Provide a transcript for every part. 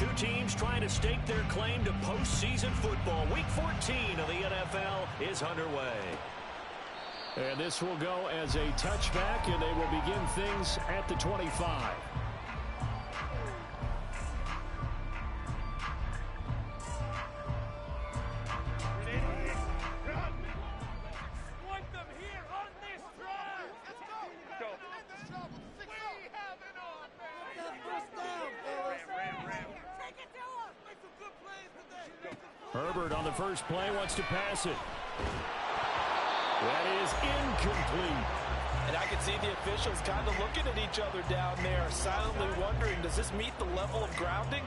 Two teams trying to stake their claim to postseason football. Week 14 of the NFL is underway. And this will go as a touchback, and they will begin things at the 25. Herbert on the first play wants to pass it. That is incomplete. And I can see the officials kind of looking at each other down there, silently wondering, does this meet the level of grounding?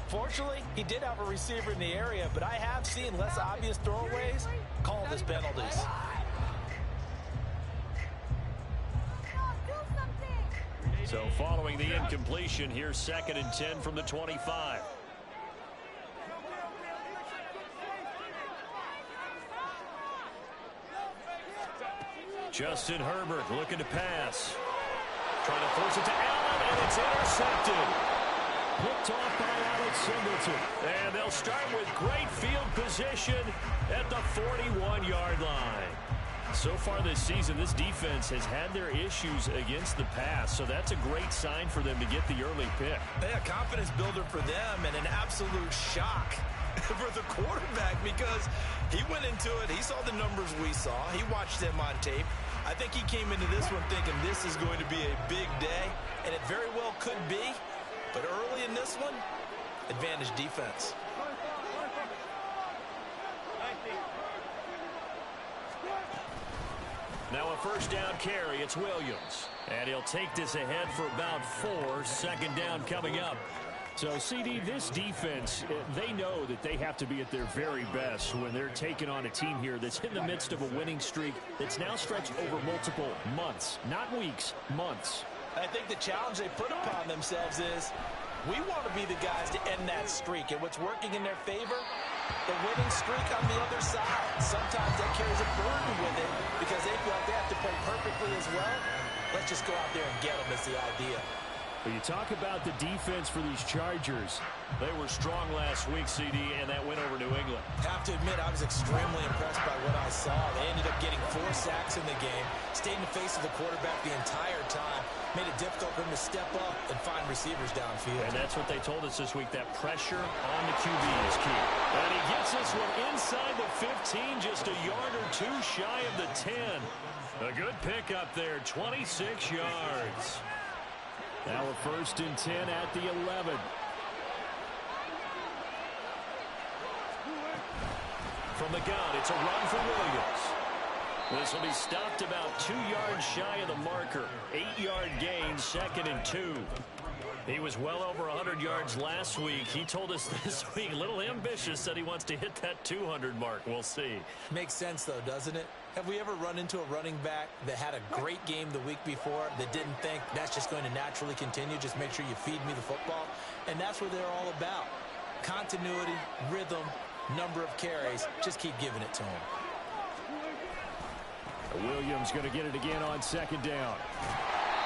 Fortunately, he did have a receiver in the area, but I have seen less obvious throwaways call this penalties. So following the incompletion, here's 2nd and 10 from the 25. Justin Herbert looking to pass. Trying to force it to Allen, and it's intercepted. Picked off by Alex Singleton. And they'll start with great field position at the 41-yard line. So far this season, this defense has had their issues against the pass, so that's a great sign for them to get the early pick. Yeah, confidence builder for them and an absolute shock for the quarterback because he went into it. He saw the numbers we saw. He watched them on tape. I think he came into this one thinking this is going to be a big day, and it very well could be. But early in this one, advantage defense. Now a first down carry. It's Williams. And he'll take this ahead for about 4. 2nd down coming up. So, CD, this defense, they know that they have to be at their very best when they're taking on a team here that's in the midst of a winning streak that's now stretched over multiple months, not weeks, months. I think the challenge they put upon themselves is we want to be the guys to end that streak. And what's working in their favor, the winning streak on the other side. Sometimes that carries a burden with it because they feel like they have to play perfectly as well. Let's just go out there and get them is the idea. But you talk about the defense for these Chargers. They were strong last week, CD, and that went over New England. I have to admit, I was extremely impressed by what I saw. They ended up getting 4 sacks in the game, stayed in the face of the quarterback the entire time, made it difficult for him to step up and find receivers downfield. And that's what they told us this week, that pressure on the QB is key. And he gets this one inside the 15, just a yard or 2 shy of the 10. A good pick up there, 26 yards. Now a 1st and 10 at the 11. From the gun, it's a run for Williams. This will be stopped about 2 yards shy of the marker. 8-yard gain, 2nd and 2. He was well over 100 yards last week. He told us this week, a little ambitious, said he wants to hit that 200 mark. We'll see. Makes sense, though, doesn't it? Have we ever run into a running back that had a great game the week before that didn't think that's just going to naturally continue? Just make sure you feed me the football. And that's what they're all about. Continuity, rhythm, number of carries. Just keep giving it to him. Williams going to get it again on 2nd down.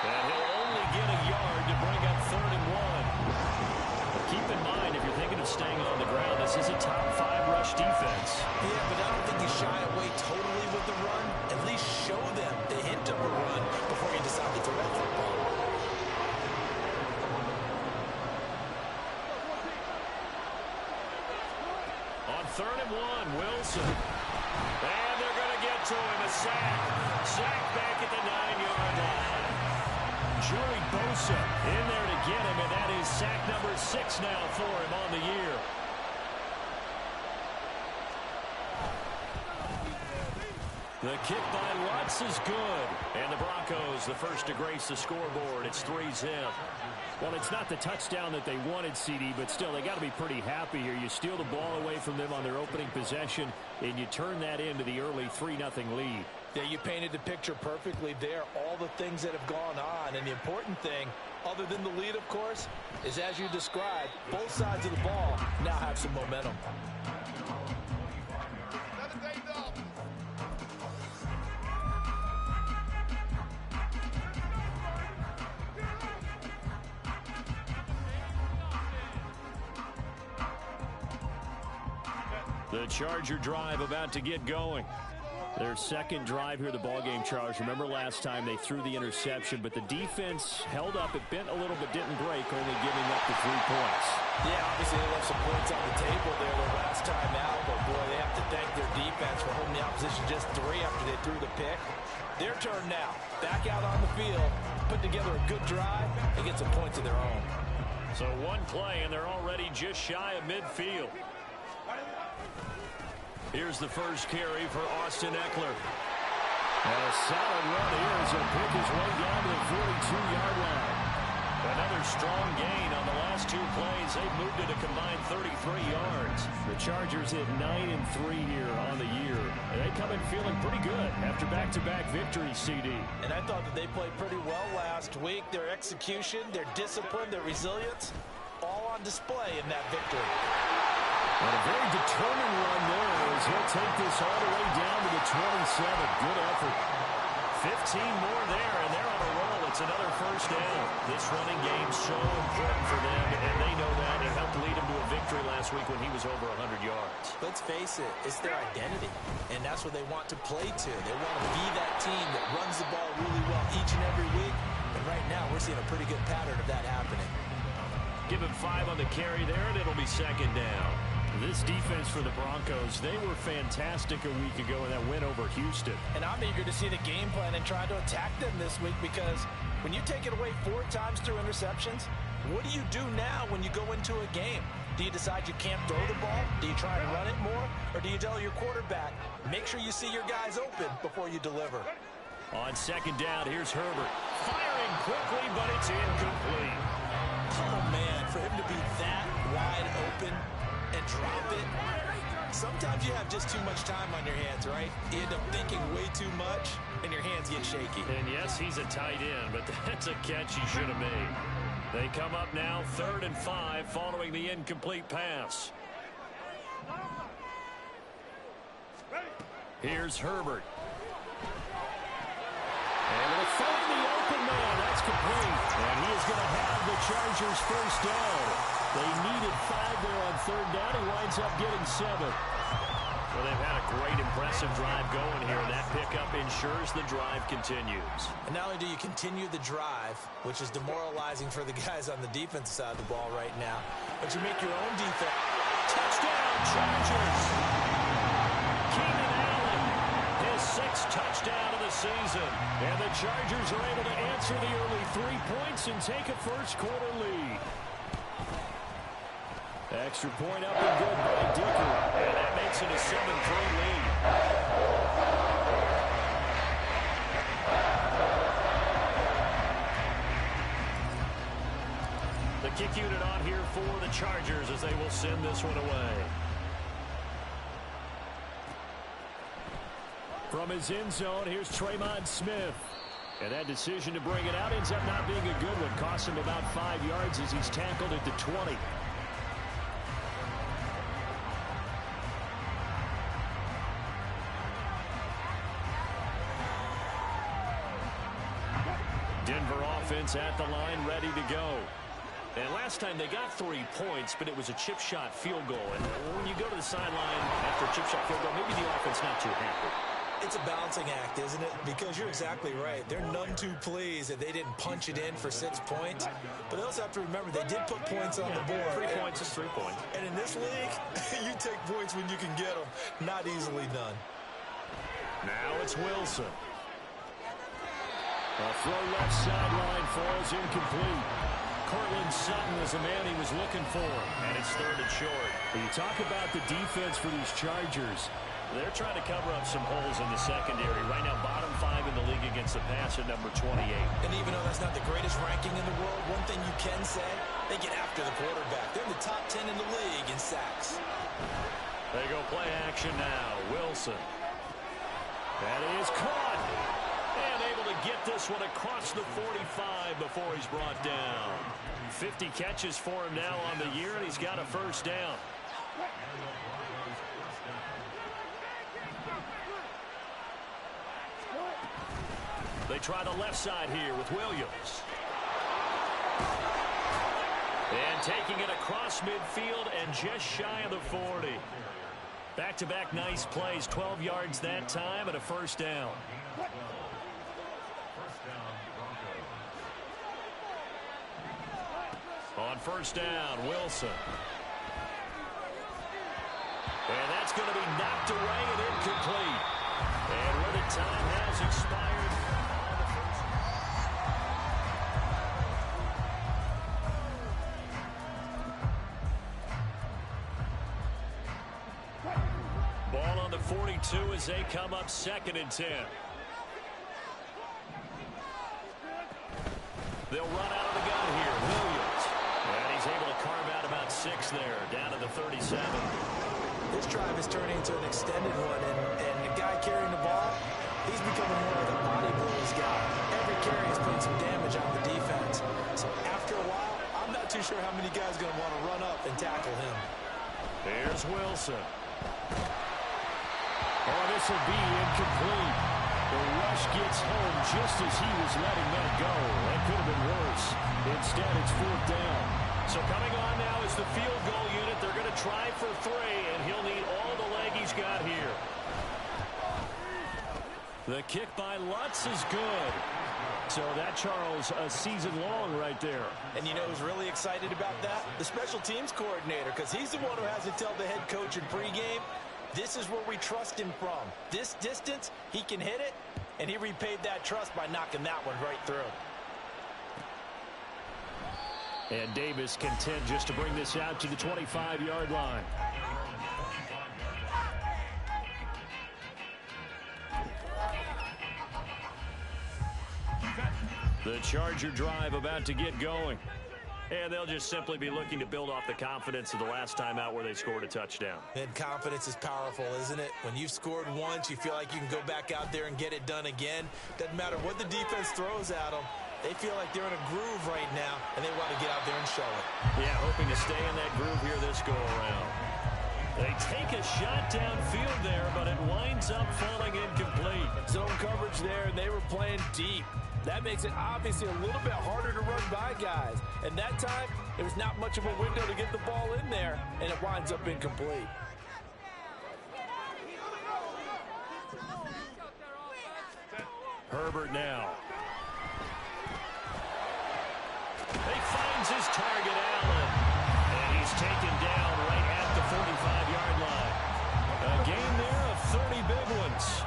And he'll only get a yard to bring up 3rd and 1. Keep in mind, if you're thinking of staying on the ground, this is a top 5 rush defense. Yeah, but I don't think you shy away totally with the run. At least show them the hint of a run before you decide to throw that football. On 3rd and 1, Wilson. And they're going to get to him, a sack. Sack back at the 9-yard line. Joey Bosa in there to get him, and that is sack number 6 now for him on the year. The kick by Lutz is good. And the Broncos, the first to grace the scoreboard. It's 3-0. Well, it's not the touchdown that they wanted, CD, but still, they got to be pretty happy here. You steal the ball away from them on their opening possession, and you turn that into the early 3-0 lead. Yeah, you painted the picture perfectly there. All the things that have gone on, and the important thing, other than the lead, of course, is as you described, both sides of the ball now have some momentum. The Charger drive about to get going. Their second drive here, the ballgame, Charles. Remember last time they threw the interception, but the defense held up. It bent a little but didn't break, only giving up the 3 points. Yeah, obviously they left some points on the table there the last time out, but boy, they have to thank their defense for holding the opposition just 3 after they threw the pick. Their turn now. Back out on the field, put together a good drive, and get some points of their own. So one play, and they're already just shy of midfield. Here's the first carry for Austin Eckler. And a solid run here as he'll pick his way down to the 42-yard line. Another strong gain on the last 2 plays. They've moved it a combined 33 yards. The Chargers hit 9-3 here on the year. And they come in feeling pretty good after back-to-back victories, CD. And I thought that they played pretty well last week. Their execution, their discipline, their resilience, all on display in that victory. And a very determined run there as he'll take this all the way down to the 27. Good effort. 15 more there, and they're on a roll. It's another first down. This running game's so important for them, and they know that. It helped lead them to a victory last week when he was over 100 yards. Let's face it, it's their identity, and that's what they want to play to. They want to be that team that runs the ball really well each and every week, and right now we're seeing a pretty good pattern of that happening. Give him 5 on the carry there, and it'll be second down. This defense for the Broncos, they were fantastic a week ago in that win over Houston. And I'm eager to see the game plan and try to attack them this week, because when you take it away 4 times through interceptions, what do you do now when you go into a game? Do you decide you can't throw the ball? Do you try and run it more? Or do you tell your quarterback, make sure you see your guys open before you deliver? On second down, here's Herbert. Firing quickly, but it's incomplete. Oh, man, for him to be that wide open and drop it. Sometimes you have just too much time on your hands, right? You end up thinking way too much, and your hands get shaky. And yes, he's a tight end, but that's a catch he should have made. They come up now 3rd and 5 following the incomplete pass. Here's Herbert. And it'll find the open man. That's complete. And he is going to have the Chargers first down. They needed 5 there on 3rd down. He winds up getting 7. Well, they've had a great, impressive drive going here. That pickup ensures the drive continues. And not only do you continue the drive, which is demoralizing for the guys on the defensive side of the ball right now, but you make your own defense. Touchdown, Chargers! Keenan Allen, his 6th touchdown of the season. And the Chargers are able to answer the early 3 points and take a first-quarter lead. Extra point up and good by Dicker. And that makes it a 7-3 lead. The kick unit on here for the Chargers as they will send this one away. From his end zone, here's Tremont Smith. And that decision to bring it out ends up not being a good one. Costs him about 5 yards as he's tackled at the 20. Denver offense at the line, ready to go. And last time they got 3 points, but it was a chip shot field goal. And when you go to the sideline after a chip shot field goal, maybe the offense not too happy. It's a balancing act, isn't it? Because you're exactly right. They're none too pleased that they didn't punch it in for 6 points. But they also have to remember they did put points on the board. 3 points is 3 points. And in this league, you take points when you can get them. Not easily done. Now it's Wilson. A throw left sideline falls incomplete. Cortland Sutton was the man he was looking for. And it's 3rd and short. When you talk about the defense for these Chargers, they're trying to cover up some holes in the secondary. Right now, bottom 5 in the league against the pass at number 28. And even though that's not the greatest ranking in the world, one thing you can say, they get after the quarterback. They're in the top 10 in the league in sacks. They go play action now. Wilson. That is caught. And able to get this one across the 45 before he's brought down. 50 catches for him now on the year, and he's got a first down. They try the left side here with Williams. And taking it across midfield and just shy of the 40. Back-to-back nice plays, 12 yards that time and a first down. On first down, Wilson. And that's going to be knocked away and incomplete. And where the time has expired. Ball on the 42 as they come up 2nd and 10. They'll run out of the gun here. Williams. And he's able to carve out about 6 there, down to the 37. This drive is turning into an extended one, and the guy carrying the ball, he's becoming more like a body blows guy. Every carry is putting some damage on the defense. So after a while, I'm not too sure how many guys are going to want to run up and tackle him. Here's Wilson. Oh, this will be incomplete. The rush gets home just as he was letting that go. That could have been worse. Instead, it's 4th down. So coming on now is the field goal unit. They're going to try for 3, and he'll need all the leg he's got here. The kick by Lutz is good. So that, Charles, a season long right there. And you know who's really excited about that? The special teams coordinator, because he's the one who has to tell the head coach in pregame, this is where we trust him from. This distance, he can hit it, and he repaid that trust by knocking that one right through. And Davis content just to bring this out to the 25-yard line. The Charger drive about to get going. And they'll just simply be looking to build off the confidence of the last time out where they scored a touchdown. And confidence is powerful, isn't it? When you've scored once, you feel like you can go back out there and get it done again. Doesn't matter what the defense throws at them. They feel like they're in a groove right now, and they want to get out there and show it. Yeah, hoping to stay in that groove here this go-around. They take a shot downfield there, but it winds up falling incomplete. Zone coverage there, and they were playing deep. That makes it obviously a little bit harder to run by guys. And that time, there was not much of a window to get the ball in there, and it winds up incomplete. Herbert now. He finds his target, Allen. And he's taken down right at the 45-yard line. A gain there of 30 big ones.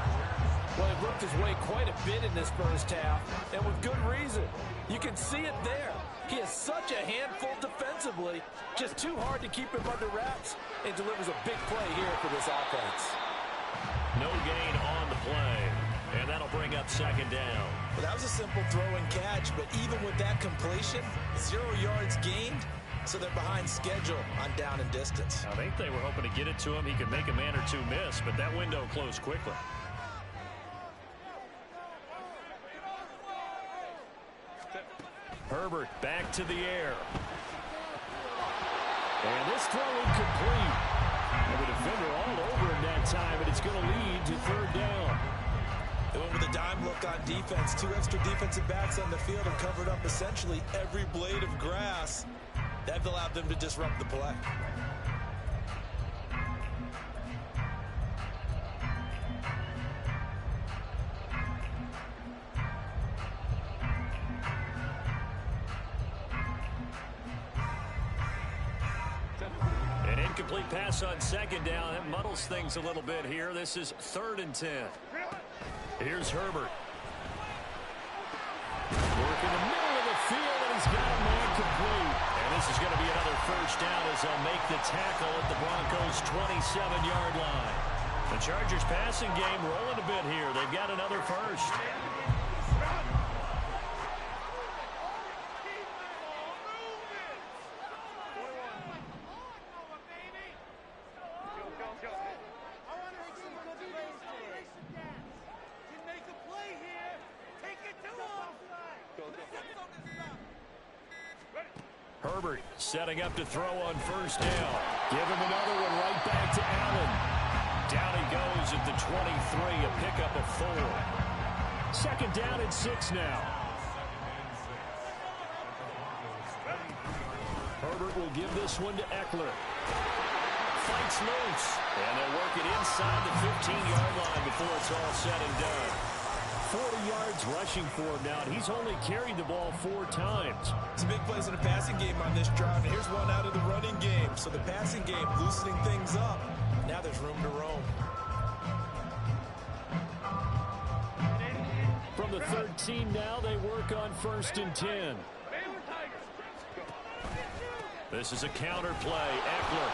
Well, he worked his way quite a bit in this first half, and with good reason. You can see it there. He is such a handful defensively, just too hard to keep him under wraps, and delivers a big play here for this offense. No gain on the play, and that'll bring up 2nd down. Well, that was a simple throw and catch, but even with that completion, 0 yards gained, so they're behind schedule on down and distance. I think they were hoping to get it to him. He could make a man or two miss, but that window closed quickly. Herbert back to the air. And this throw incomplete. And the defender all over him that time, and it's going to lead to 3rd down. They went with a dime look on defense. 2 extra defensive backs on the field have covered up essentially every blade of grass. That allowed them to disrupt the play. An incomplete pass on 2nd down. That muddles things a little bit here. This is 3rd and 10. Here's Herbert. Work in the middle of the field, and he's got a man complete. And this is going to be another first down as they'll make the tackle at the Broncos' 27-yard line. The Chargers passing game rolling a bit here. They've got another first. Herbert setting up to throw on first down. Give him another one right back to Allen. Down he goes at the 23, a pickup of 4. 2nd down and 6 now. Herbert will give this one to Eckler. fights loose. And they'll work it inside the 15-yard line before it's all said and done. 40 yards rushing for him now, and he's only carried the ball 4 times. Some big plays in the passing game on this drive, and here's one out of the running game. So the passing game loosening things up. Now there's room to roam. From the 13 now, they work on 1st and 10. This is a counter play. Eckler.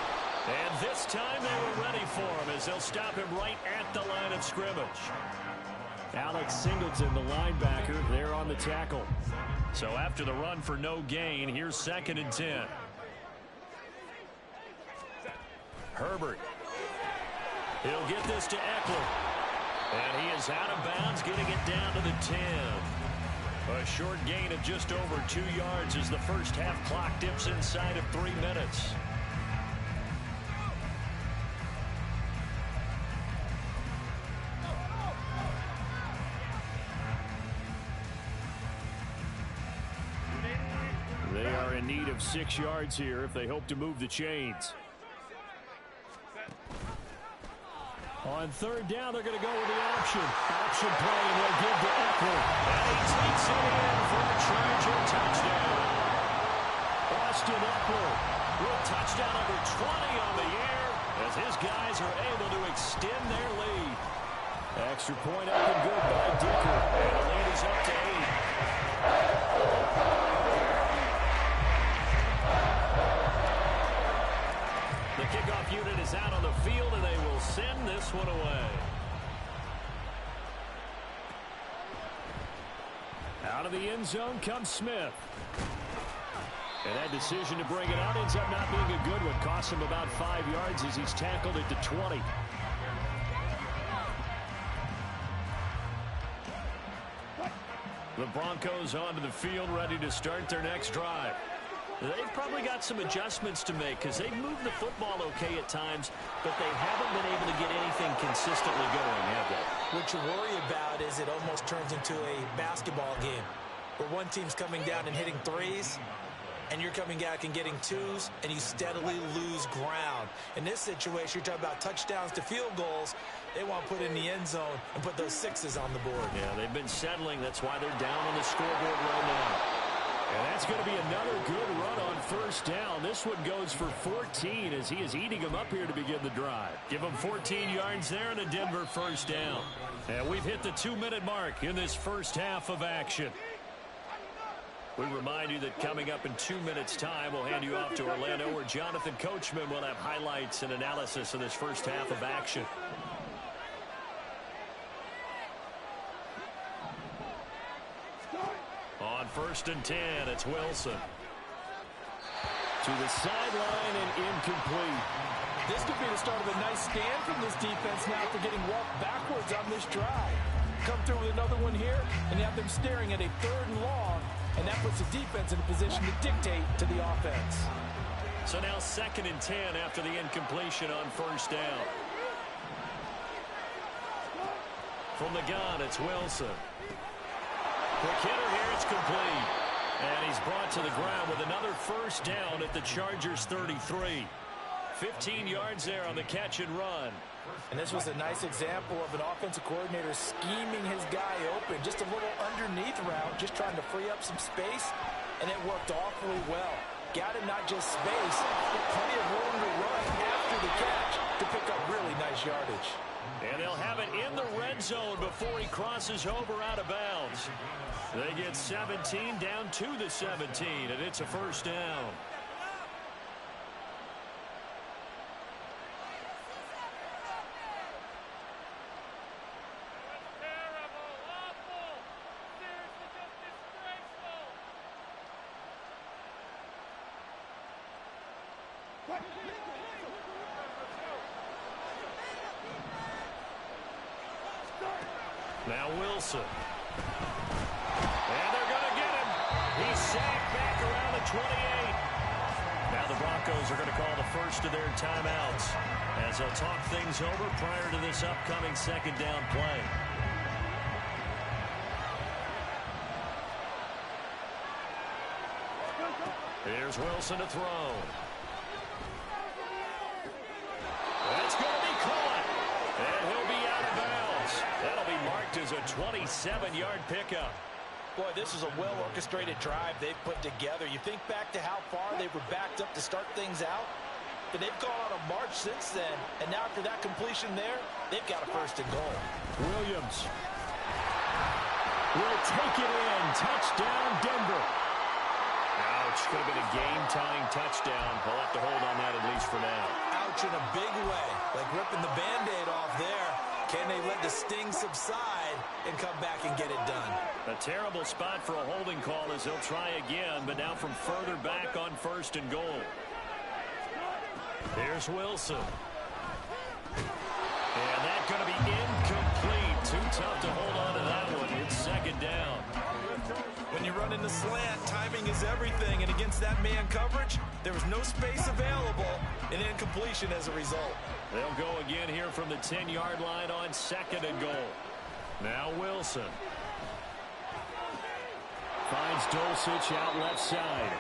And this time they were ready for him as they'll stop him right at the line of scrimmage. Alex Singleton, the linebacker, there on the tackle. So after the run for no gain, here's 2nd and 10. Herbert. He'll get this to Eckler. And he is out of bounds, getting it down to the 10. A short gain of just over 2 yards as the first half clock dips inside of 3 minutes. They are in need of 6 yards here if they hope to move the chains. On 3rd down, they're going to go with the option. Option play, and they'll give to Eckler. And he takes it in for a Charger touchdown. Austin Eckler with touchdown number 20 on the year as his guys are able to extend their lead. Extra point up and good by Dicker. And the lead is up to 8. The kickoff unit is out on the field, and they will send this one away. Out of the end zone comes Smith. And that decision to bring it out ends up not being a good one. Costs him about 5 yards as he's tackled at the 20. The Broncos onto the field, ready to start their next drive. They've probably got some adjustments to make because they've moved the football okay at times, but they haven't been able to get anything consistently going, have they? What you worry about is it almost turns into a basketball game where one team's coming down and hitting threes, and you're coming back and getting twos, and you steadily lose ground. In this situation, you're talking about touchdowns to field goals. They want to put in the end zone and put those sixes on the board. Yeah, they've been settling. That's why they're down on the scoreboard right now. And that's going to be another good run on 1st down. This one goes for 14 as he is eating them up here to begin the drive. Give him 14 yards there and a Denver 1st down. And we've hit the 2-minute mark in this first half of action. We remind you that coming up in 2 minutes' time, we'll hand you off to Orlando, where Jonathan Coachman will have highlights and analysis of this first half of action. On 1st and 10, it's Wilson. To the sideline and incomplete. This could be the start of a nice stand from this defense now after getting walked backwards on this drive. Come through with another one here, and you have them staring at a 3rd and long, and that puts the defense in a position to dictate to the offense. So now 2nd and 10 after the incompletion on 1st down. From the gun, it's Wilson. Quick hitter here, it's complete. And he's brought to the ground with another 1st down at the Chargers 33. 15 yards there on the catch and run. And this was a nice example of an offensive coordinator scheming his guy open. Just a little underneath route, just trying to free up some space, and it worked awfully well. Got him not just space, but plenty of room to run after the catch to pick up really nice yardage. And they'll have it in the red zone before he crosses over out of bounds. They get 17 down to the 17, and it's a 1st down. Now Wilson. And they're going to get him. He's sacked back around the 28. Now the Broncos are going to call the first of their timeouts as they'll talk things over prior to this upcoming 2nd down play. Here's Wilson to throw. 27-yard pickup. Boy, this is a well-orchestrated drive they've put together. You think back to how far they were backed up to start things out, but they've gone on a march since then. And now after that completion there, they've got a first and goal. Williams will take it in. Touchdown, Denver. Ouch, could have been a game-tying touchdown. He'll have to hold on that at least for now. Ouch in a big way, like ripping the Band-Aid off there. Can they let the sting subside and come back and get it done? A terrible spot for a holding call as they'll try again, but now from further back on first and goal. Here's Wilson. And that's going to be incomplete. Too tough to hold on to that one. It's second down. When you run in the slant, timing is everything. And against that man coverage, there was no space available. An incompletion as a result. They'll go again here from the 10-yard line on second and goal. Now Wilson. Finds Dulcich out left side.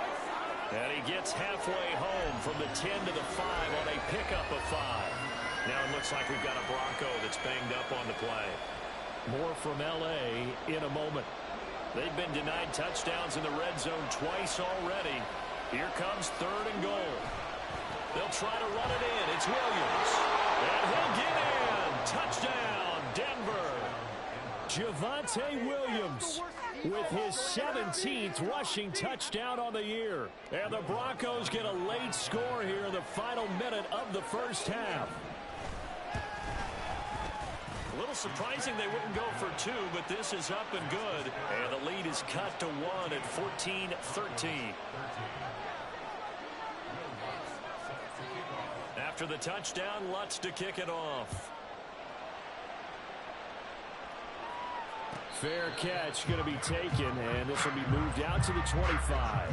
And he gets halfway home from the 10 to the 5 on a pickup of 5. Now it looks like we've got a Bronco that's banged up on the play. More from L.A. in a moment. They've been denied touchdowns in the red zone twice already. Here comes third and goal. They'll try to run it in. It's Williams. And he'll get in. Touchdown, Denver. Javonte Williams with his 17th rushing touchdown on the year. And the Broncos get a late score here in the final minute of the first half. A little surprising they wouldn't go for 2, but this is up and good. And the lead is cut to 1 at 14-13. After the touchdown, Lutz to kick it off. Fair catch going to be taken, and this will be moved out to the 25.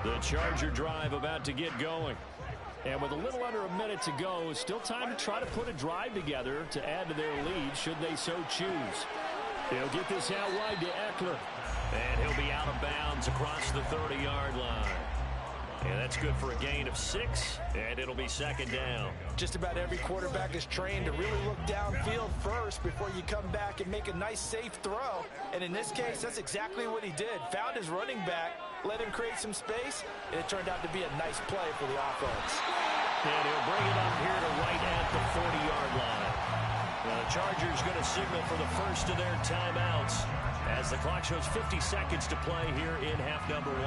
The Charger drive about to get going. And with a little under a minute to go, still time to try to put a drive together to add to their lead should they so choose. They'll get this out wide to Eckler. And he'll be out of bounds across the 30-yard line. And that's good for a gain of 6, and it'll be second down. Just about every quarterback is trained to really look downfield first before you come back and make a nice, safe throw. And in this case, that's exactly what he did. Found his running back, let him create some space, and it turned out to be a nice play for the offense. And he'll bring it up here to right at the 40-yard line. Now the Chargers going to signal for the first of their timeouts as the clock shows 50 seconds to play here in half number 1.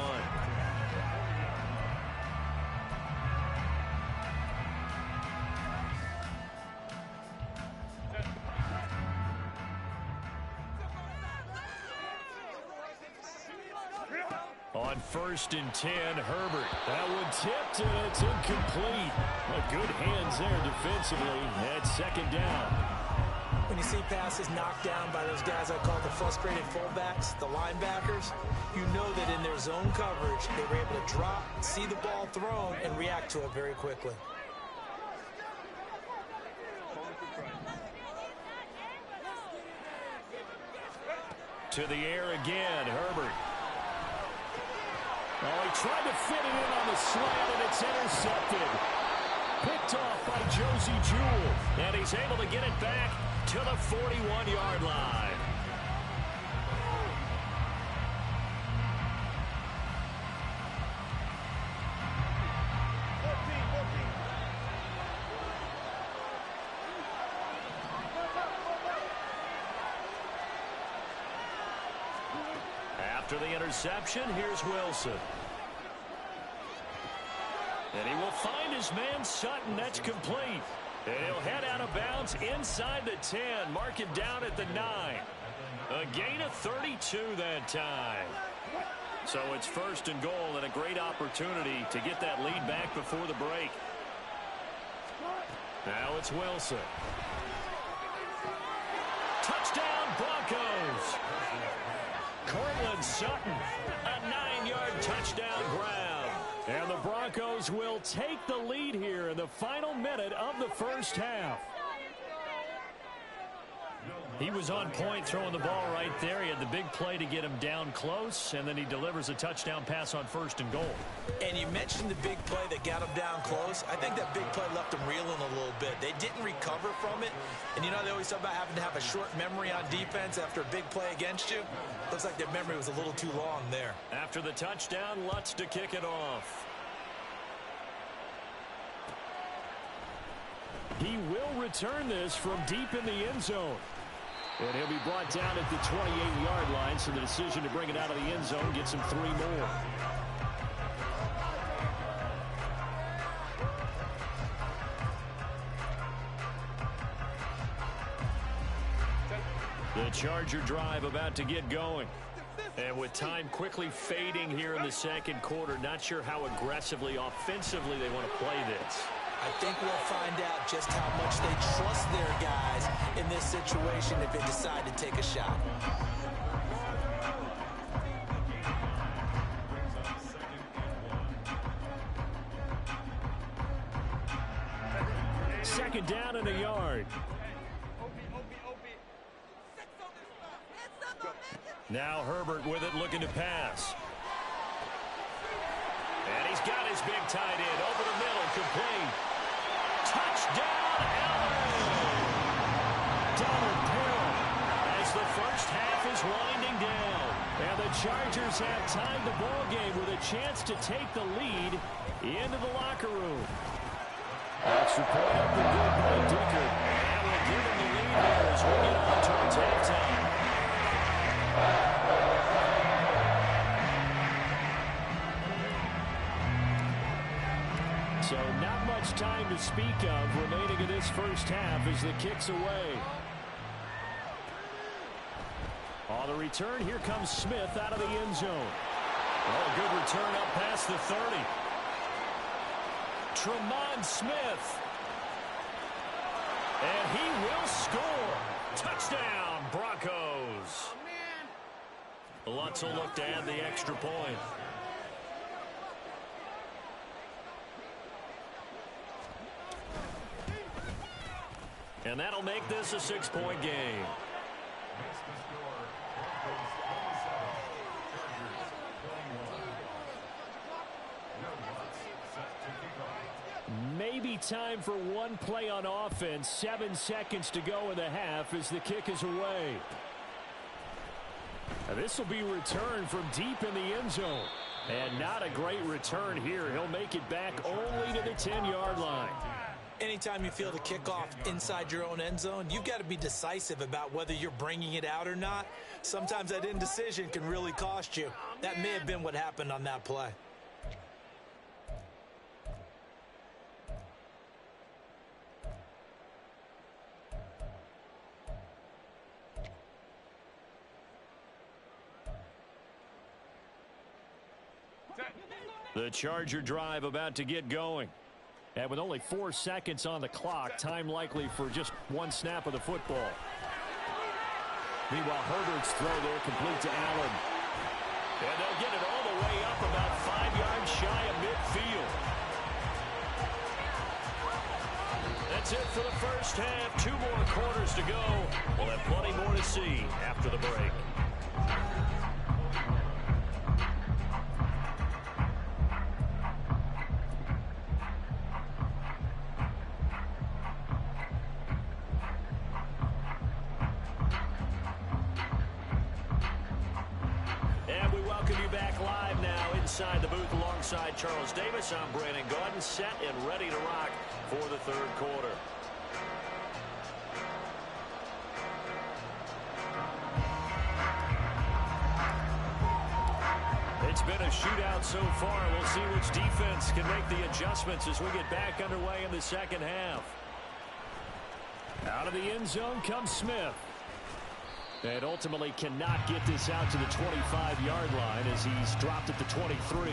On first and 10, Herbert. That one tipped, and it's incomplete. But good hands there defensively. That's second down. When you see passes knocked down by those guys I call the frustrated fullbacks, the linebackers, you know that in their zone coverage, they were able to drop, see the ball thrown, and react to it very quickly. To the air again, Herbert. Oh, he tried to fit it in on the slant, and it's intercepted. Picked off by Josie Jewell. And he's able to get it back to the 41-yard line. After the interception, here's Wilson. And he will find his man Sutton. That's complete. And he'll head out of bounds inside the 10. Mark it down at the 9. A gain of 32 that time. So it's first and goal and a great opportunity to get that lead back before the break. Now it's Wilson. Touchdown Broncos. Cortland Sutton, a 9-yard touchdown grab. And the Broncos will take the lead here in the final minute of the first half. He was on point throwing the ball right there. He had the big play to get him down close, and then he delivers a touchdown pass on 1st and goal. And you mentioned the big play that got him down close. I think that big play left him reeling a little bit. They didn't recover from it. And, you know, they always talk about having to have a short memory on defense after a big play against you. Looks like their memory was a little too long there. After the touchdown, Lutz to kick it off. He will return this from deep in the end zone. And he'll be brought down at the 28-yard line, so the decision to bring it out of the end zone gets him 3 more. The Charger drive about to get going. And with time quickly fading here in the 2nd quarter, not sure how aggressively, offensively they want to play this. I think we'll find out just how much they trust their guys in this situation if they decide to take a shot. Second down and a yard. Now Herbert with it, looking to pass. And he's got his big tight end over the middle, complete. Touchdown, Allen! Double pill as the first half is winding down. And the Chargers have tied the ball game with a chance to take the lead into the locker room. Extra point up the good by Dicker. And we'll give him the lead here as we get on towards halftime. So not much time to speak of remaining in this first half as the kick's away. On the return, here comes Smith out of the end zone. Oh, a good return up past the 30. Tremont Smith. And he will score. Touchdown, Broncos. Lutz will look to add the extra point. And that'll make this a 6-point game. Maybe time for one play on offense. 7 seconds to go in the half as the kick is away. Now this will be returned from deep in the end zone. And not a great return here. He'll make it back only to the 10-yard line. Anytime you feel the kickoff inside your own end zone, you've got to be decisive about whether you're bringing it out or not. Sometimes that indecision can really cost you. That may have been what happened on that play. The Charger drive about to get going. And with only 4 seconds on the clock, time likely for just one snap of the football. Meanwhile, Herbert's throw there complete to Allen. And they'll get it all the way up about 5 yards shy of midfield. That's it for the first half. 2 more quarters to go. We'll have plenty more to see after the break. Inside the booth alongside Charles Davis, I'm Brandon Gaudin, set and ready to rock for the 3rd quarter. It's been a shootout so far. We'll see which defense can make the adjustments as we get back underway in the 2nd half. Out of the end zone comes Smith. And ultimately cannot get this out to the 25-yard line as he's dropped at the 23.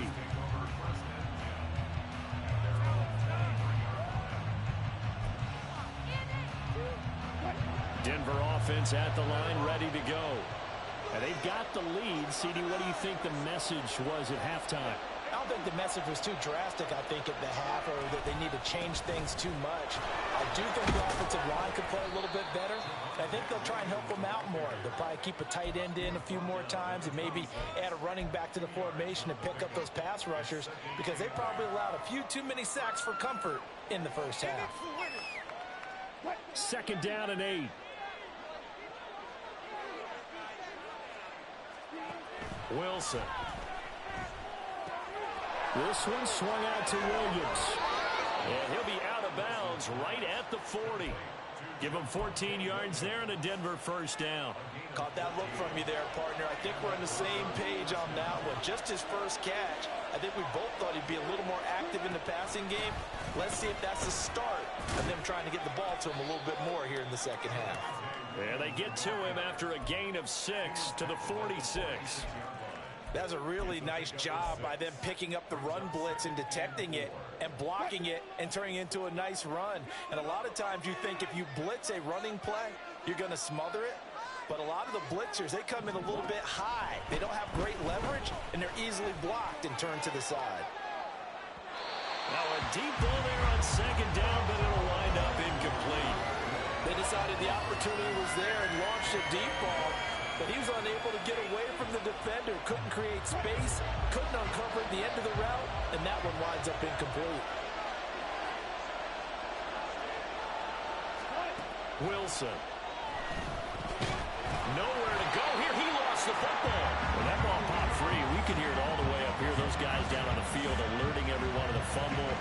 Denver offense at the line, ready to go. And they've got the lead. CD, what do you think the message was at halftime? I don't think the message was too drastic, I think, at the half, or that they need to change things too much. I do think the offensive line could play a little bit better. I think they'll try and help them out more. They'll probably keep a tight end in a few more times and maybe add a running back to the formation and pick up those pass rushers, because they probably allowed a few too many sacks for comfort in the first half. 2nd down and 8. Wilson. This one swung out to Williams. And he'll be out of bounds right at the 40. Give him 14 yards there and a Denver first down. Caught that look from you there, partner. I think we're on the same page on that one. Just his first catch. I think we both thought he'd be a little more active in the passing game. Let's see if that's the start of them trying to get the ball to him a little bit more here in the second half. And they get to him after a gain of 6 to the 46. That's a really nice job by them picking up the run blitz and detecting it and blocking it and turning it into a nice run. And a lot of times you think if you blitz a running play, you're going to smother it. But a lot of the blitzers, they come in a little bit high. They don't have great leverage, and they're easily blocked and turned to the side. Now a deep ball there on 2nd down, but it'll wind up incomplete. They decided the opportunity was there and launched a deep ball, but he was unable to get away from the defender, couldn't create space, couldn't uncover the end of the route, and that one winds up incomplete. Wilson. Nowhere to go here. He lost the football. When that ball popped free, we could hear it all the way up here. Those guys down on the field alerting everyone of the fumble.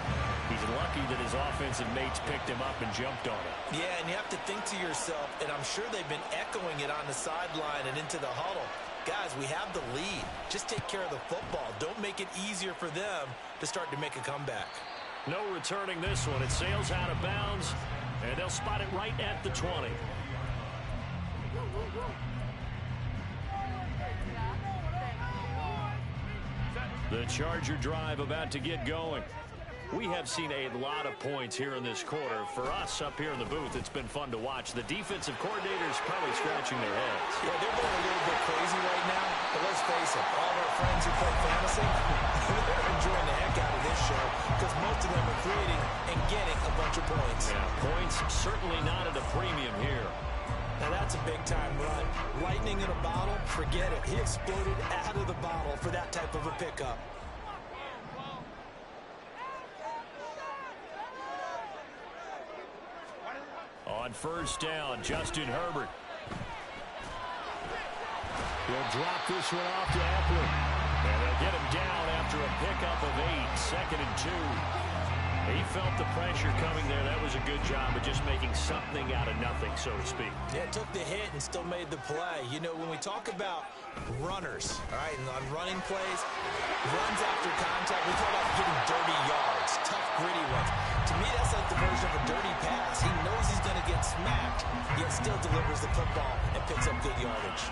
He's lucky that his offensive mates picked him up and jumped on it. Yeah, and you have to think to yourself, and I'm sure they've been echoing it on the sideline and into the huddle. Guys, we have the lead. Just take care of the football. Don't make it easier for them to start to make a comeback. No returning this one. It sails out of bounds, and they'll spot it right at the 20. The Charger drive about to get going. We have seen a lot of points here in this quarter. For us up here in the booth, it's been fun to watch. The defensive coordinators probably scratching their heads. Yeah, they're going a little bit crazy right now, but let's face it, all their friends who play fantasy, they're enjoying the heck out of this show because most of them are creating and getting a bunch of points. Yeah, points certainly not at a premium here. Now that's a big-time run. Lightning in a bottle, forget it. He exploded out of the bottle for that type of a pickup. On 1st down, Justin Herbert. He'll drop this one off to Epler. And they'll get him down after a pickup of 8, 2nd and 2. He felt the pressure coming there. That was a good job of just making something out of nothing, so to speak. Yeah, took the hit and still made the play. You know, when we talk about runners, all right, and on running plays, runs after contact, we talk about getting dirty yards, tough, gritty ones. To me, that's like the version of a dirty pass. He knows he's going to get smacked, yet still delivers the football and picks up good yardage.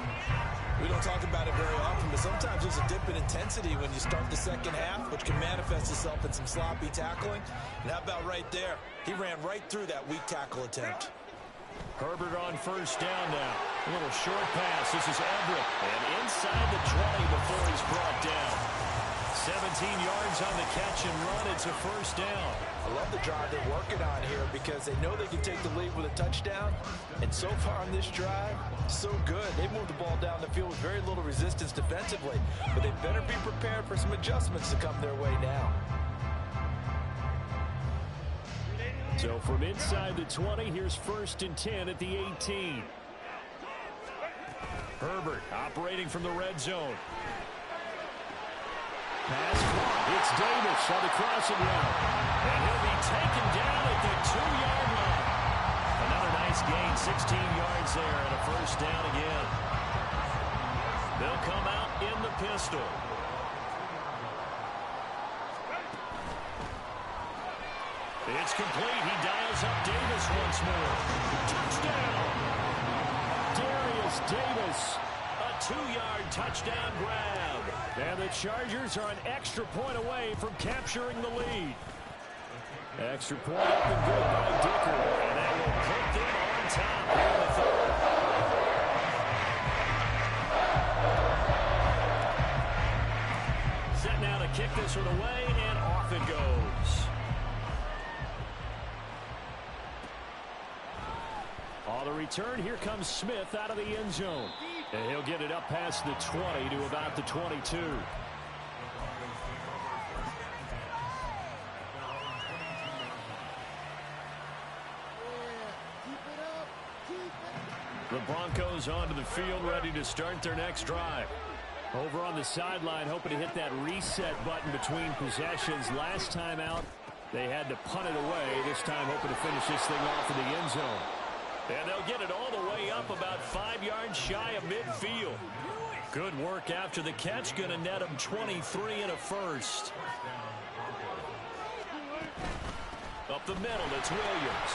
We don't talk about it very often, but sometimes there's a dip in intensity when you start the second half, which can manifest itself in some sloppy tackling. And how about right there? He ran right through that weak tackle attempt. Herbert on 1st down now. A little short pass. This is Everett. And inside the 20 before he's brought down. 17 yards on the catch and run. It's a 1st down. I love the drive they're working on here because they know they can take the lead with a touchdown. And so far on this drive, so good. They moved the ball down the field with very little resistance defensively. But they better be prepared for some adjustments to come their way now. So from inside the 20, here's 1st and 10 at the 18. Herbert operating from the red zone. Pass caught. It's Davis on the crossing route. And he'll be taken down at the 2-yard line. Another nice gain, 16 yards there, and a 1st down again. They'll come out in the pistol. It's complete. He dials up Davis once more. Touchdown! Darius Davis. A 2-yard touchdown grab. And the Chargers are an extra point away from capturing the lead. Extra point up and good by Dicker. And that will put them on top here in the 3rd. Set now to to kick this one away, and off it goes. On the return, here comes Smith out of the end zone. And he'll get it up past the 20 to about the 22. The Broncos onto the field, ready to start their next drive. Over on the sideline, hoping to hit that reset button between possessions. Last time out, they had to punt it away. This time, hoping to finish this thing off in the end zone. And they'll get it all the way up about 5 yards shy of midfield. Good work after the catch. Going to net him 23 and a first. Up the middle, it's Williams.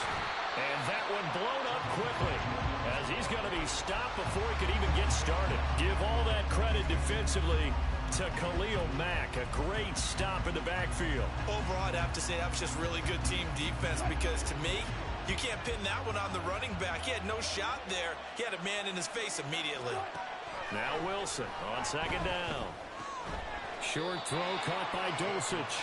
And that one blown up quickly, as he's going to be stopped before he could even get started. Give all that credit defensively to Khalil Mack. A great stop in the backfield. Overall, I'd have to say that was just really good team defense, because to me, you can't pin that one on the running back. He had no shot there. He had a man in his face immediately. Now Wilson on second down. Short throw caught by Dulcich.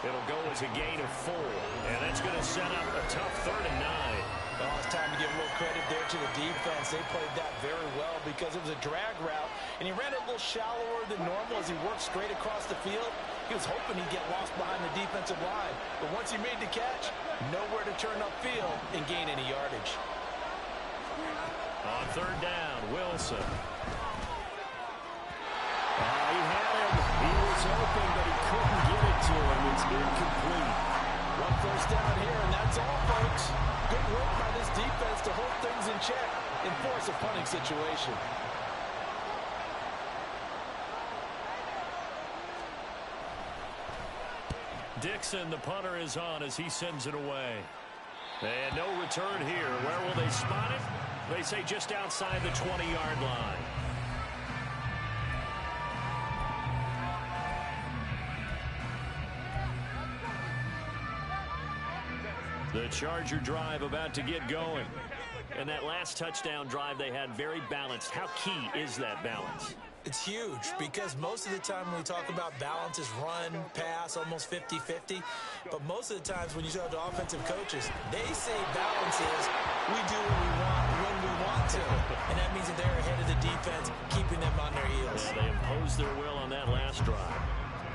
It'll go as a gain of 4, and that's going to set up a tough 3rd and 9. Well, it's time to give a little credit there to the defense. They played that very well because it was a drag route, and he ran it a little shallower than normal as he worked straight across the field. He was hoping he'd get lost behind the defensive line, but once he made the catch, nowhere to turn upfield and gain any yardage. On 3rd down, Wilson. He had him. He was open, but he couldn't get it to him. It's incomplete. 1 first down here, and that's all, folks. Good work by this defense to hold things in check and force a punting situation. Dixon, the punter, is on as he sends it away. And no return here. Where will they spot it? They say just outside the 20-yard line. The Charger drive about to get going. And that last touchdown drive they had very balanced. How key is that balance? It's huge, because most of the time when we talk about balance is run, pass, almost 50-50. But most of the times when you talk to offensive coaches, they say balance is we do what we want when we want to. And that means that they're ahead of the defense, keeping them on their heels. Yeah, they imposed their will on that last drive.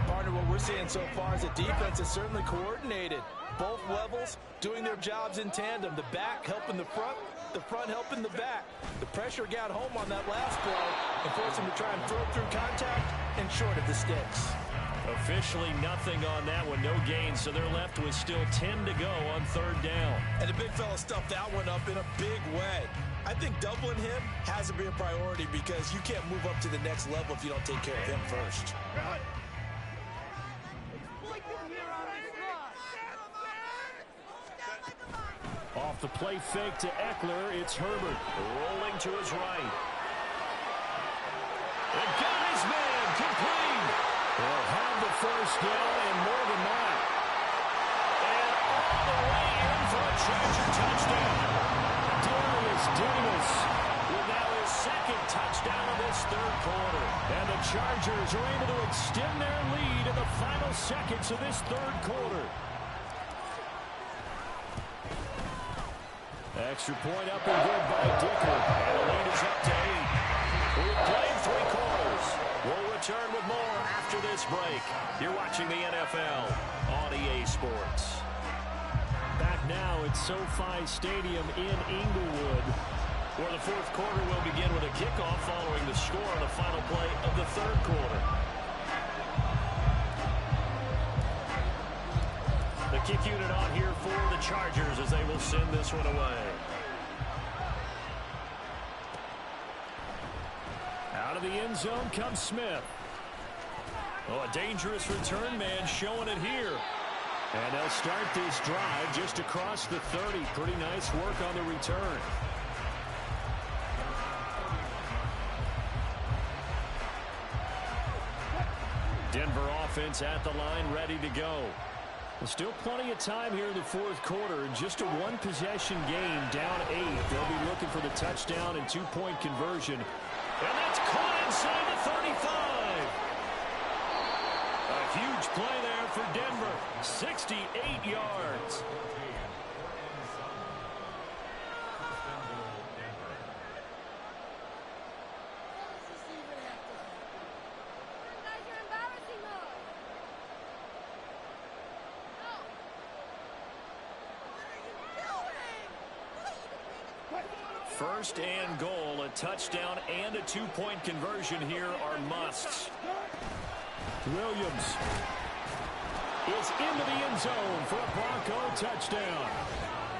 Partner, what we're seeing so far is the defense is certainly coordinated. Both levels doing their jobs in tandem. The back helping the front helping the back. The pressure got home on that last play and forced him to try and throw through contact and short of the sticks. Officially nothing on that one, no gain, so they're left with still 10 to go on 3rd down. And the big fella stuffed that one up in a big way. I think doubling him has to be a priority, because you can't move up to the next level if you don't take care of him first. Off the play fake to Eckler, it's Herbert rolling to his right. And got his man complete. They'll have the first down and more than that. And all the way in for a Charger touchdown. Darius Davis with now his 2nd touchdown of this 3rd quarter. And the Chargers are able to extend their lead in the final seconds of this 3rd quarter. Extra point up and good by Dicker. And the lead is up to 8. We've played 3 quarters. We'll return with more after this break. You're watching the NFL on EA Sports. Back now at SoFi Stadium in Inglewood, where the 4th quarter will begin with a kickoff following the score on the final play of the 3rd quarter. The kick unit on here for the Chargers as they will send this one away. Out of the end zone comes Smith. Oh, a dangerous return man showing it here. And they'll start this drive just across the 30. Pretty nice work on the return. Denver offense at the line, ready to go. Still plenty of time here in the 4th quarter, and just a 1-possession game, down 8. They'll be looking for the touchdown and 2-point conversion. And that's caught inside the 35. A huge Huge play there for Denver. 68 yards. First and goal, a touchdown and a two-point conversion here are musts. Williams is into the end zone for a Bronco touchdown.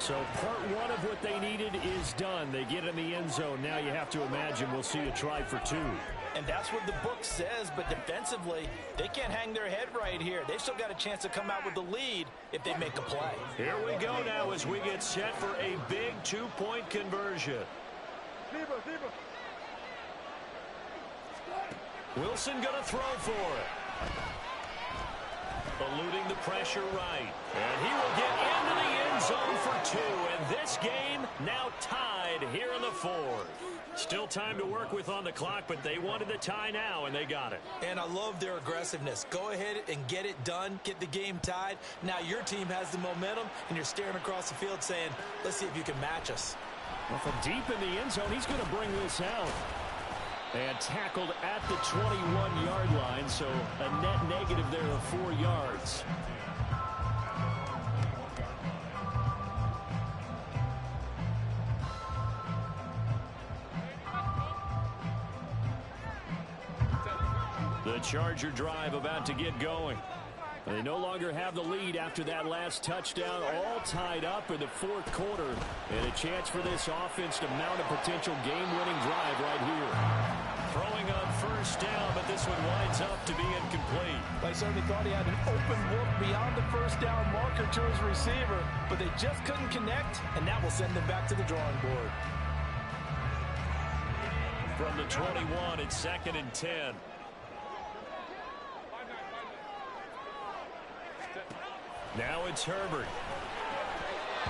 So part one of what they needed is done. They get in the end zone. Now you have to imagine we'll see a try for two. And that's what the book says, but defensively, they can't hang their head right here. They've still got a chance to come out with the lead if they make a play. Here we go now as we get set for a big two-point conversion. Wilson going to throw for it. Eluding the pressure right. And he will get into the end zone for two. And this game now tied here in the fourth. Still time to work with on the clock, but they wanted the tie now, and they got it. And I love their aggressiveness. Go ahead and get it done. Get the game tied. Now your team has the momentum, and you're staring across the field saying, let's see if you can match us. Well, from deep in the end zone, he's going to bring this out. And tackled at the 21-yard line, so a net negative there of 4 yards. The Charger drive about to get going. They no longer have the lead after that last touchdown, all tied up in the fourth quarter. And a chance for this offense to mount a potential game-winning drive right here. Throwing on first down, but this one winds up to be incomplete. They certainly thought he had an open look beyond the first down marker to his receiver, but they just couldn't connect, and that will send them back to the drawing board. From the 21, it's 2nd and 10. Now it's Herbert.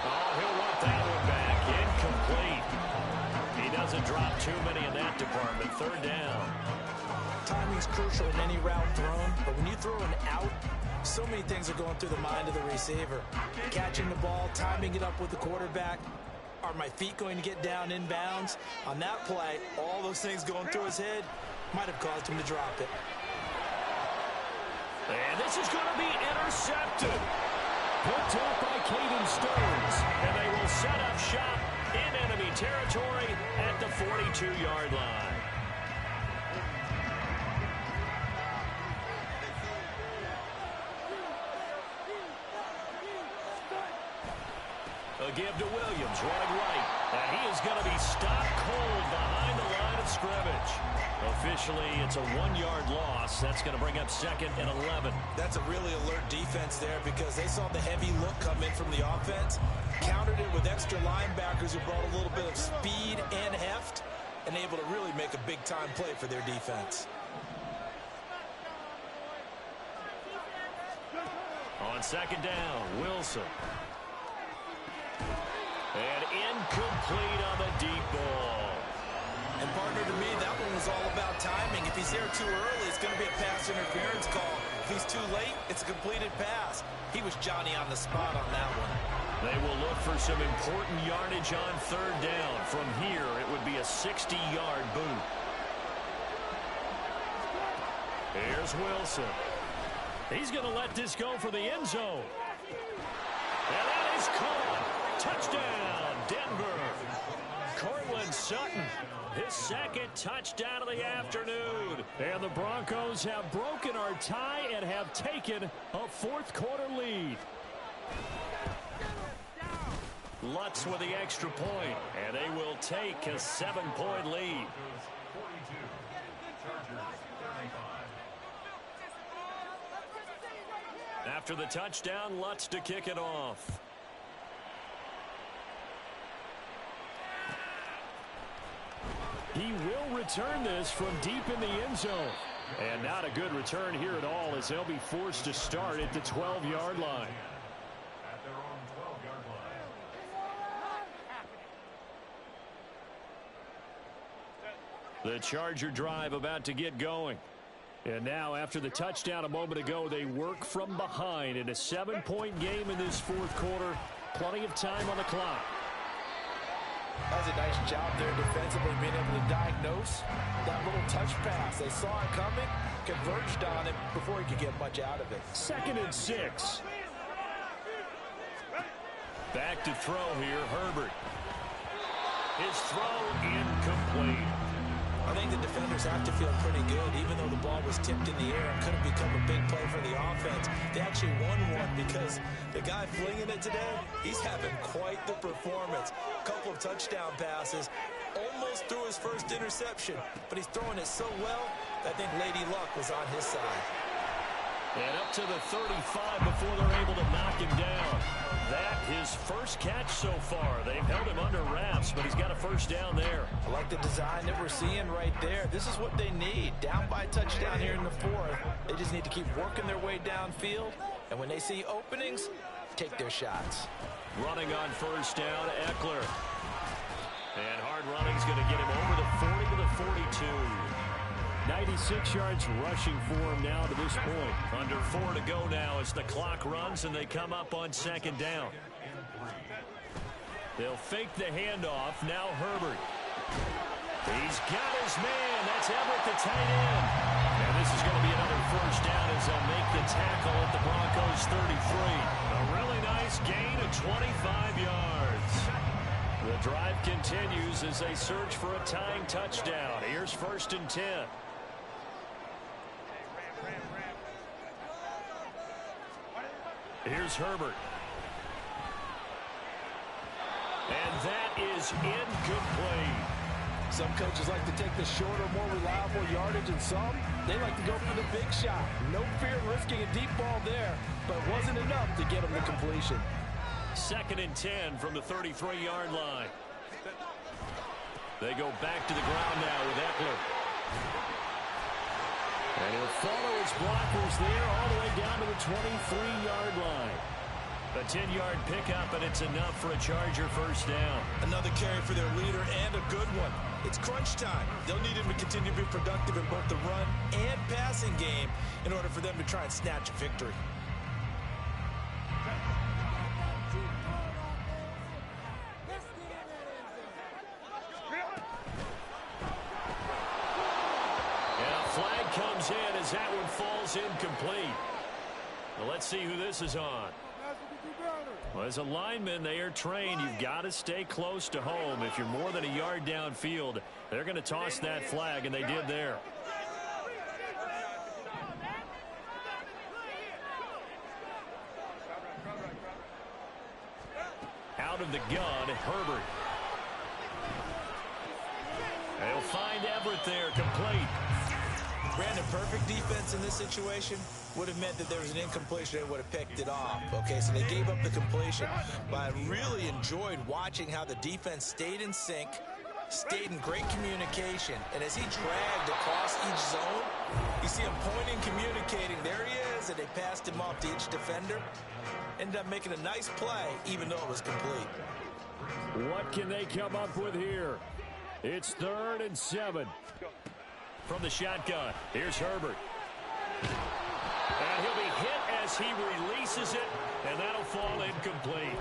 Oh, he'll want that one back. Incomplete. He doesn't drop too many in that department. 3rd down. Timing's crucial in any route thrown, but when you throw an out, so many things are going through the mind of the receiver. Catching the ball, timing it up with the quarterback. Are my feet going to get down in bounds? On that play, all those things going through his head might have caused him to drop it. And this is going to be intercepted. Picked up by Caden Stearns. And they will set up shop in enemy territory at the 42-yard line. A give to Williams, running right. And he is going to be stopped cold behind the line of scrimmage. Officially, it's a 1-yard loss. That's going to bring up 2nd and 11. That's a really alert defense there because they saw the heavy look come in from the offense, countered it with extra linebackers who brought a little bit of speed and heft, and able to really make a big-time play for their defense. On 2nd down, Wilson. And incomplete on the deep ball. And partner, to me, that one was all about timing. If he's there too early, it's going to be a pass interference call. If he's too late, it's a completed pass. He was Johnny on the spot on that one. They will look for some important yardage on 3rd down. From here, it would be a 60-yard boot. Here's Wilson. He's going to let this go for the end zone. And that is caught. Touchdown, Denver. Cortland Sutton, his 2nd touchdown of the afternoon. And the Broncos have broken our tie and have taken a 4th quarter lead. Lutz with the extra point, and they will take a 7-point lead. After the touchdown, Lutz to kick it off. He will return this from deep in the end zone. And not a good return here at all as they'll be forced to start at the 12-yard line. The Charger drive about to get going. And now, after the touchdown a moment ago, they work from behind in a 7-point game in this fourth quarter. Plenty of time on the clock. That was a nice job there defensively, being able to diagnose that little touch pass. They saw it coming, converged on it before he could get much out of it. 2nd and 6. Back to throw here, Herbert. His throw incomplete. I think the defenders have to feel pretty good, even though the ball was tipped in the air and could have become a big play for the offense. They actually won one because the guy flinging it today, he's having quite the performance. A couple of touchdown passes, almost threw his first interception, but he's throwing it so well, I think Lady Luck was on his side. And up to the 35 before they're able to knock him down. That his first catch so far. They've held him under wraps, but he's got a first down there. I like the design that we're seeing right there. This is what they need. Down by touchdown here in the fourth. They just need to keep working their way downfield. And when they see openings, take their shots. Running on first down, Eckler. And hard running's going to get him over the 40 to the 42. 96 yards rushing for him now to this point. Under 4 to go now as the clock runs and they come up on 2nd down. They'll fake the handoff. Now Herbert. He's got his man. That's Everett, the tight end. And this is going to be another first down as they'll make the tackle at the Broncos 33. A really nice gain of 25 yards. The drive continues as they search for a tying touchdown. Here's 1st and 10. Here's Herbert. And that is incomplete. Some coaches like to take the shorter, more reliable yardage, and some, they like to go for the big shot. No fear of risking a deep ball there, but it wasn't enough to get them the completion. 2nd and 10 from the 33-yard line. They go back to the ground now with Eckler. And he'll follow his blockers there all the way down to the 23-yard line. A 10-yard pickup, and it's enough for a Charger first down. Another carry for their leader and a good one. It's crunch time. They'll need him to continue to be productive in both the run and passing game in order for them to try and snatch a victory. Comes in as that one falls incomplete. Well, let's see who this is on. Well, as a lineman, they are trained. You've got to stay close to home. If you're more than a yard downfield, they're going to toss that flag, and they did there. Out of the gun, Herbert. They'll find Everett there, complete. Brandon, perfect defense in this situation would have meant that there was an incompletion. They would have picked it off. Okay, so they gave up the completion. But I really enjoyed watching how the defense stayed in sync, stayed in great communication. And as he dragged across each zone, you see him pointing, communicating. There he is, and they passed him off to each defender. Ended up making a nice play, even though it was complete. What can they come up with here? It's 3rd and 7. From the shotgun, here's Herbert. And he'll be hit as he releases it, and that'll fall incomplete.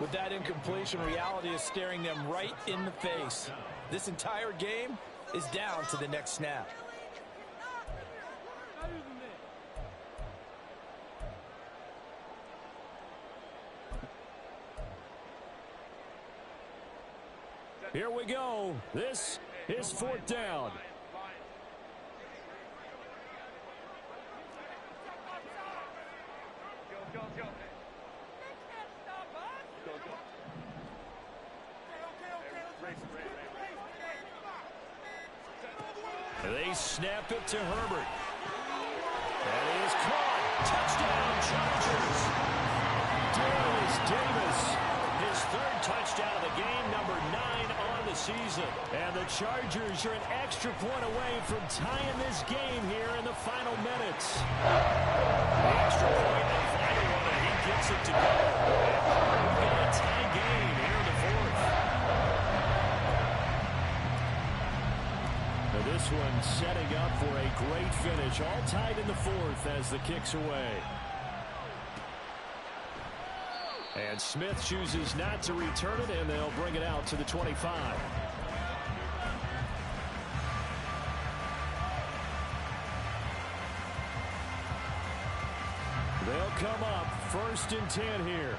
With that incompletion, reality is staring them right in the face. This entire game is down to the next snap. Here we go. This is 4th down. They snap it to Herbert. And he is caught. Touchdown, Chargers. Darius Davis, his 3rd touchdown of the game, number 9 on the season. And the Chargers are an extra point away from tying this game here in the final minutes. The extra point, and final one, and he gets it to go. And we've got a tie game here in the 4th. This this one setting up for a great finish. All tied in the fourth as the kick's away. And Smith chooses not to return it, and they'll bring it out to the 25. They'll come up 1st and 10 here.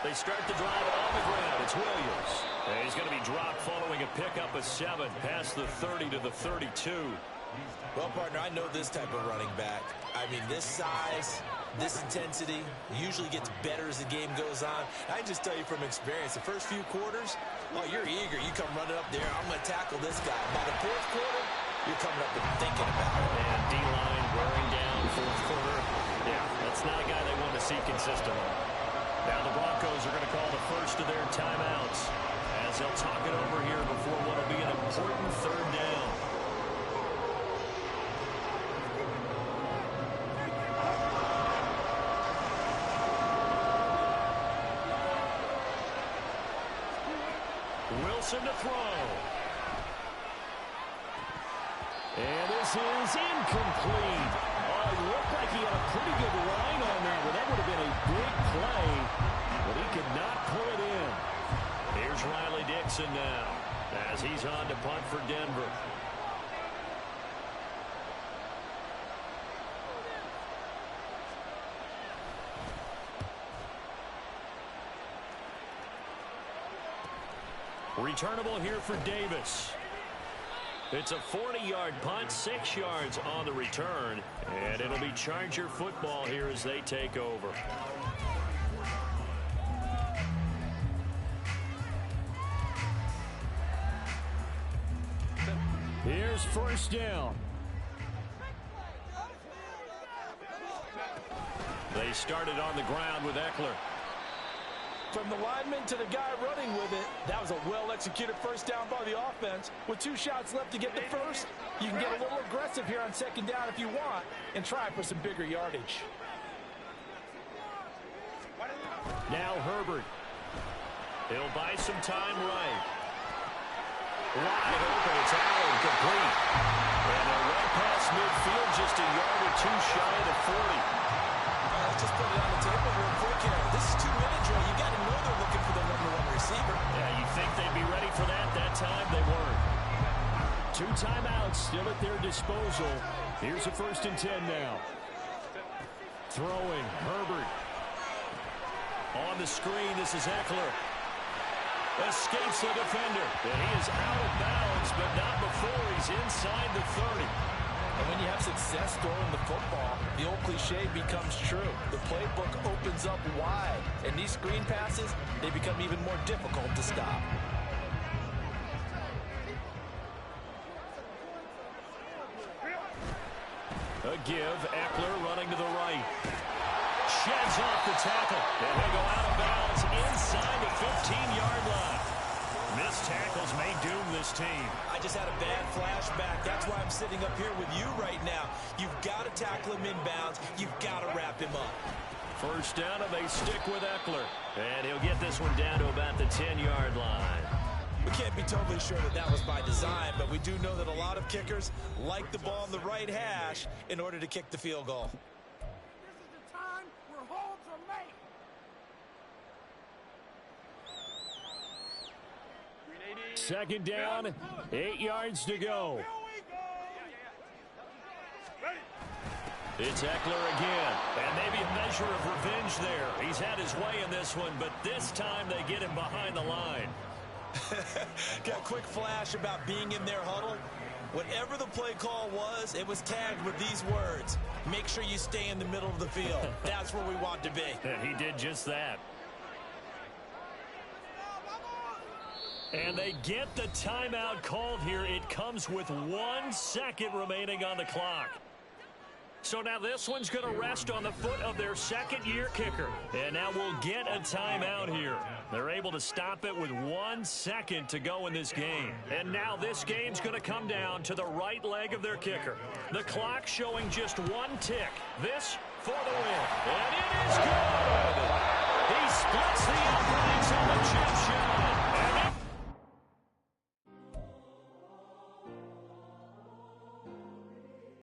They start the drive on the ground. It's Williams. And he's going to be dropped following a pickup of 7 past the 30 to the 32. Well, partner, I know this type of running back. I mean, this size, this intensity usually gets better as the game goes on. I can just tell you from experience, the first few quarters, oh, you're eager. You come running up there. I'm going to tackle this guy. By the 4th quarter, you're coming up and thinking about it. And D-line wearing down 4th quarter. Yeah, that's not a guy they want to see consistently. Now the Broncos are going to call the first of their timeouts as they'll talk it over here before what will be an important 3rd down. Wilson to throw. And this is incomplete. Oh, it looked like he had a pretty good line on that, but that would have been a big play, but he could not pull it in. Here's Riley Dixon now as he's on to punt for Denver. Returnable here for Davis. It's a 40-yard punt, 6 yards on the return, and it'll be Charger football here as they take over. Here's 1st down. They started on the ground with Eckler. From the lineman to the guy running with it, that was a well-executed 1st down by the offense. With 2 shots left to get the first, you can get a little aggressive here on 2nd down if you want and try for some bigger yardage. Now Herbert. He'll buy some time right. Wide open, it's Allen, complete. And they're right past midfield, just a yard or 2 shy of the 40. Let's just put it on the table real quick here. This is 2-minute drill. You got to know they're looking for the #1 receiver. Yeah, you think they'd be ready for that? That time they weren't. 2 timeouts still at their disposal. Here's a 1st and 10 now. Throwing, Herbert. On the screen, this is Eckler. Escapes the defender. And he is out of bounds, but not before he's inside the 30. And when you have success throwing the football, the old cliche becomes true. The playbook opens up wide. And these screen passes, they become even more difficult to stop. A give, Eckler running to the right. Sheds off the tackle. And they go out of bounds inside the 15-yard line. Missed tackles may doom this team. I just had a bad flashback. That's why I'm sitting up here with you right now. You've got to tackle him inbounds. You've got to wrap him up. 1st down, and they stick with Eckler. And he'll get this one down to about the 10-yard line. We can't be totally sure that that was by design, but we do know that a lot of kickers like the ball on the right hash in order to kick the field goal. This is the time where holds are made. 2nd down, 8 yards to go. It's Eckler again, and maybe a measure of revenge there. He's had his way in this one, but this time they get him behind the line. Got a quick flash about being in their huddle. Whatever the play call was, it was tagged with these words: make sure you stay in the middle of the field. That's where we want to be. And he did just that. And they get the timeout called here. It comes with 1 second remaining on the clock. So now this one's going to rest on the foot of their 2nd-year kicker. And now we'll get a timeout here. They're able to stop it with 1 second to go in this game. And now this game's going to come down to the right leg of their kicker. The clock showing just 1 tick. This for the win.